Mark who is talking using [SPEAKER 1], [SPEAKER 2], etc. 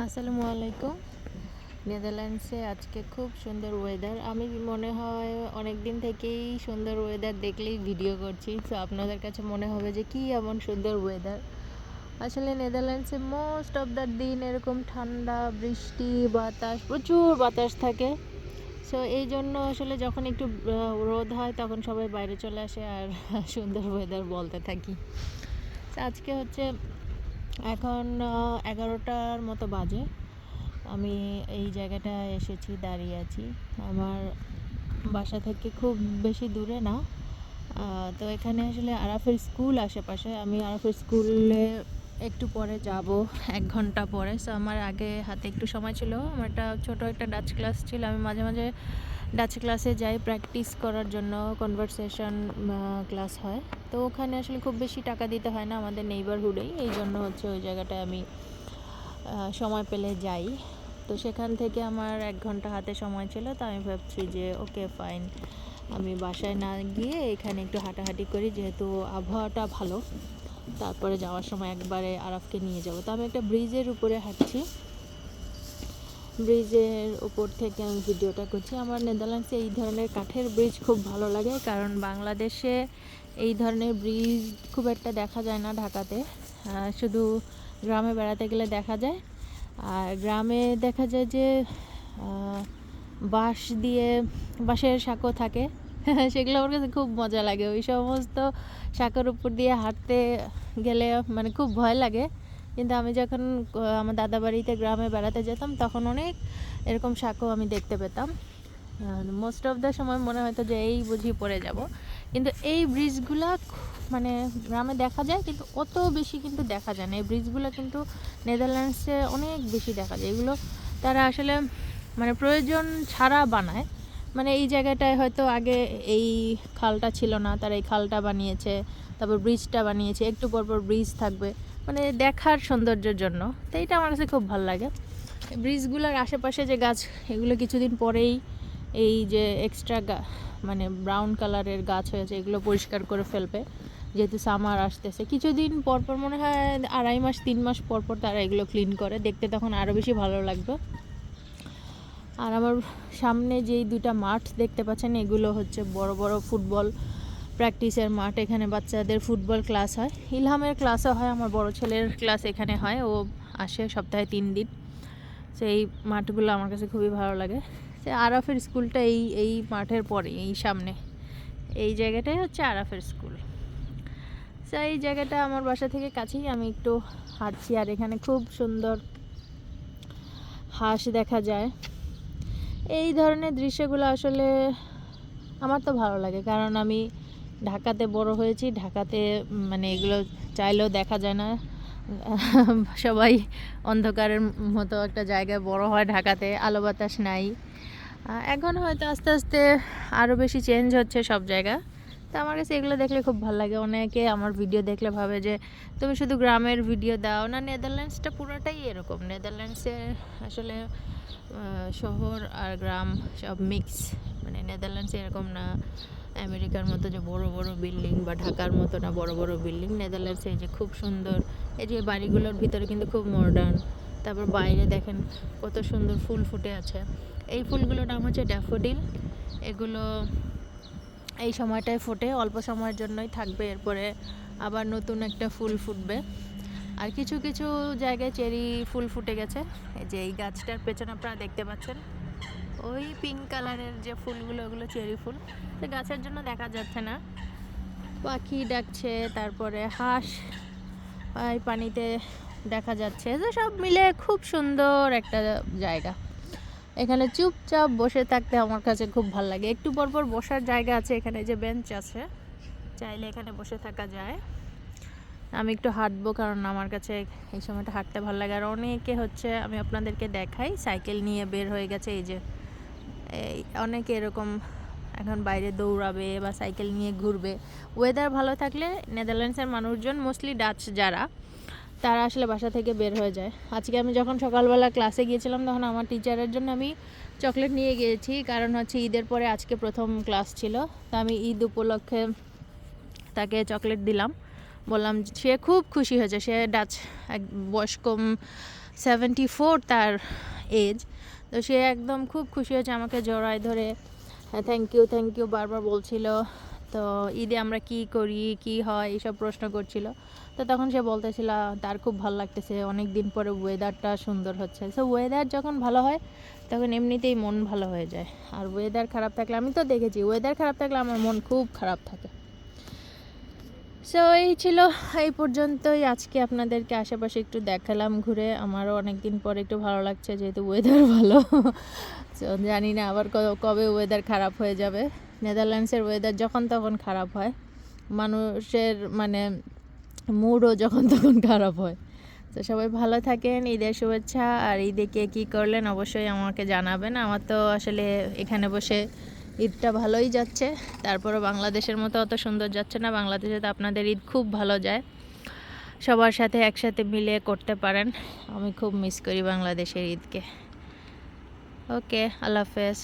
[SPEAKER 1] আসসালামু আলাইকুম। নেদারল্যান্ডসে আজকে খুব সুন্দর ওয়েদার। আমি মনে হয় অনেক দিন থেকেই সুন্দর ওয়েদার দেখলেই ভিডিও করছি, তো আপনাদের কাছে মনে হবে যে কী এমন সুন্দর ওয়েদার। আসলে নেদারল্যান্ডসে মোস্ট অফ দ্য দিন এরকম ঠান্ডা, বৃষ্টি, বাতাস, প্রচুর বাতাস থাকে। সো এই জন্য আসলে যখন একটু রোদ হয় তখন সবাই বাইরে চলে আসে আর সুন্দর ওয়েদার বলতে থাকি। আজকে হচ্ছে এখন 11টার মতো বাজে। আমি এই জায়গাটায় এসেছি, দাঁড়িয়ে আছি। আমার বাসা থেকে খুব বেশি দূরে না। তো এখানে আসলে আরাফের স্কুল আশেপাশে। আমি আরাফের স্কুলে একটু পরে যাব, 1 ঘন্টা পরে। সো আমার আগে হাতে একটু সময় ছিল, আমার ছোটো একটা ডাচ ক্লাস ছিল। আমি মাঝে মাঝে ডাচ ক্লাসে যাই প্র্যাকটিস করার জন্য, কনভারসেশন ক্লাস হয়। তো ওখানে আসলে খুব বেশি টাকা দিতে হয় না, আমাদের নেইবারহুডেই। এই জন্য হচ্ছে ওই জায়গাটায় আমি সময় পেলে যাই। তো সেখান থেকে আমার 1 ঘন্টা হাতে সময় ছিল, তো আমি ভাবছি যে ওকে ফাইন, আমি বাসায় না গিয়ে এখানে একটু হাঁটাহাঁটি করি, যেহেতু আবহাওয়াটা ভালো। তারপরে যাওয়ার সময় একবারে আরাফকে নিয়ে যাব। তো আমি একটা ব্রিজের উপরে হাঁটছি, ব্রিজের উপর থেকে আমি ভিডিওটা করছি। আমার নেদারল্যান্ডসে এই ধরনের কাঠের ব্রিজ খুব ভালো লাগে, কারণ বাংলাদেশে এই ধরনের ব্রিজ খুব একটা দেখা যায় না ঢাকাতে। শুধু গ্রামে বেড়াতে গেলে দেখা যায়। আর গ্রামে দেখা যায় যে বাঁশের সাঁকো থাকে সেগুলো আমার কাছে খুব মজা লাগে। ওই সমস্ত সাঁকোর উপর দিয়ে হাঁটতে গেলে মানে খুব ভয় লাগে। কিন্তু আমি যখন আমার দাদা বাড়িতে গ্রামে বেড়াতে যেতাম, তখন অনেক এরকম সাঁকো আমি দেখতে পেতাম। মোস্ট অফ দ্য সময় মনে হতো যে এই বুঝি পড়ে যাব। কিন্তু এই ব্রিজগুলো মানে গ্রামে দেখা যায়, কিন্তু অত বেশি কিন্তু দেখা যায় না। এই ব্রিজগুলো কিন্তু নেদারল্যান্ডসে অনেক বেশি দেখা যায়। এগুলো তারা আসলে মানে প্রয়োজন ছাড়া বানায়। মানে এই জায়গাটায় হয়তো আগে এই খালটা ছিল না, তারা এই খালটা বানিয়েছে, তারপর ব্রিজটা বানিয়েছে, একটু পরপর ব্রিজ থাকবে, মানে দেখার সৌন্দর্যের জন্য। তো এইটা আমার কাছে খুব ভালো লাগে। ব্রিজগুলোর আশেপাশে যে গাছ, এগুলো কিছুদিন পরেই এই যে এক্সট্রা মানে ব্রাউন কালারের গাছ হয়েছে, এগুলো পরিষ্কার করে ফেলবে, যেহেতু সামার আসতেছে। কিছুদিন পরপর মনে হয় 2.5 মাস 3 মাস পরপর তারা এগুলো ক্লিন করে, দেখতে তখন আরও বেশি ভালো লাগবে। আর আমার সামনে যেই 2টা মাঠ দেখতে পাচ্ছেন, এগুলো হচ্ছে বড় বড় ফুটবল প্র্যাকটিসের মাঠ। এখানে বাচ্চাদের ফুটবল ক্লাস হয়, ইলহামের ক্লাসও হয়, আমার বড় ছেলের ক্লাস এখানে হয়, ও আসে সপ্তাহে 3 দিন। তো এই মাঠগুলো আমার কাছে খুবই ভালো লাগে। যে আরাফের স্কুলটা এই মাঠের পরে, এই সামনে এই জায়গাটাই হচ্ছে আরাফের স্কুল। তো এই জায়গাটা আমার বাসা থেকে কাছেই, আমি একটু হাঁটছি। আর এখানে খুব সুন্দর হাঁস দেখা যায়। এই ধরনের দৃশ্যগুলো আসলে আমার তো ভালো লাগে, কারণ আমি ঢাকাতে বড় হয়েছি। ঢাকাতে মানে এগুলো চাইলেও দেখা যায় না। সবাই অন্ধকারের মতো একটা জায়গায় বড় হয়, ঢাকাতে আলো বাতাস নাই। এখন হয়তো আস্তে আস্তে আরও বেশি চেঞ্জ হচ্ছে সব জায়গা। তো আমার কাছে এগুলো দেখলে খুব ভালো লাগে। অনেকে আমার ভিডিও দেখলে ভাবে যে তুমি শুধু গ্রামের ভিডিও দাও না। নেদারল্যান্ডসটা পুরোটাই এরকম। নেদারল্যান্ডসে আসলে শহর আর গ্রাম সব মিক্স। মানে নেদারল্যান্ডসে এরকম না আমেরিকার মতো যে বড় বড় বিল্ডিং, বা ঢাকার মতো না বড় বড় বিল্ডিং। নেদারল্যান্ডসে এই যে খুব সুন্দর, এই যে বাড়িগুলোর ভিতরে কিন্তু খুব মডার্ন। তারপর বাইরে দেখেন কত সুন্দর ফুল ফুটে আছে। এই ফুলগুলোর নাম হচ্ছে ড্যাফোডিল। এগুলো এই সময়টায় ফোটে, অল্প সময়ের জন্যই থাকবে, এরপরে আবার নতুন একটা ফুল ফুটবে। আর কিছু কিছু জায়গায় চেরি ফুল ফুটে গেছে। এই যে এই গাছটার পেছনে আপনারা দেখতে পাচ্ছেন, ওই পিঙ্ক কালারের যে ফুলগুলো, ওগুলো চেরি ফুল। তো গাছের জন্য দেখা যাচ্ছে না। পাখি ডাকছে, তারপরে হাঁস পানিতে দেখা যাচ্ছে। তো সব মিলে খুব সুন্দর একটা জায়গা। এখানে চুপচাপ বসে থাকতে আমার কাছে খুব ভালো লাগে। একটু পরপর বসার জায়গা আছে, এখানে যে বেঞ্চ আছে, চাইলে এখানে বসে থাকা যায়। আমি একটু হাঁটবো, কারণ আমার কাছে এই সময়টা হাঁটতে ভালো লাগে। আর অনেকে হচ্ছে, আমি আপনাদেরকে দেখাই, সাইকেল নিয়ে বের হয়ে গেছে। এই যে অনেকে এরকম এখন বাইরে দৌড়াবে বা সাইকেল নিয়ে ঘুরবে। ওয়েদার ভালো থাকলে নেদারল্যান্ডসের মানুষজন, মোস্টলি ডাচ যারা, তারা আসলে বাসা থেকে বের হয়ে যায়। আজকে আমি যখন সকালবেলা ক্লাসে গিয়েছিলাম, তখন আমার টিচারের জন্য আমি চকলেট নিয়ে গিয়েছি, কারণ হচ্ছে ঈদের পরে আজকে প্রথম ক্লাস ছিল। তো আমি ঈদ উপলক্ষে তাকে চকলেট দিলাম, বললাম। সে খুব খুশি হয়েছে। সে ডাচ এক বয়স্ক 74 তার এজ। তো সে একদম খুব খুশি হয়েছে, আমাকে জড়ায় ধরে থ্যাংক ইউ বারবার বলছিল। তো ঈদে আমরা কি করি, কি হয়, এইসব প্রশ্ন করছিল। তো তখন সে বলতেছিল তার খুব ভালো লাগতেছে, অনেক দিন পরে ওয়েদারটা সুন্দর হচ্ছে। সো ওয়েদার যখন ভালো হয় তখন এমনিতেই মন ভালো হয়ে যায়। আর ওয়েদার খারাপ থাকলে, আমি তো দেখেছি ওয়েদার খারাপ থাকলে আমার মন খুব খারাপ থাকে। সো এই ছিল, এই পর্যন্তই আজকে আপনাদেরকে আশেপাশে একটু দেখালাম ঘুরে। আমারও অনেক দিন পর একটু ভালো লাগছে যেহেতু ওয়েদার ভালো। সো জানি না আবার কবে ওয়েদার খারাপ হয়ে যাবে। নেদারল্যান্ডসের ওয়েদার যখন তখন খারাপ হয়, মানুষের মানে মুডও যখন তখন খারাপ হয়। তো সবাই ভালো থাকেন, ঈদের শুভেচ্ছা। আর ঈদে কে কী করলেন অবশ্যই আমাকে জানাবেন। আমার তো আসলে এখানে বসে ঈদটা ভালোই যাচ্ছে, তারপরও বাংলাদেশের মতো অত সুন্দর যাচ্ছে না। বাংলাদেশে তো আপনাদের ঈদ খুব ভালো যায়, সবার সাথে একসাথে মিলে করতে পারেন। আমি খুব মিস করি বাংলাদেশের ঈদকে। ওকে, আল্লাহ হাফেজ।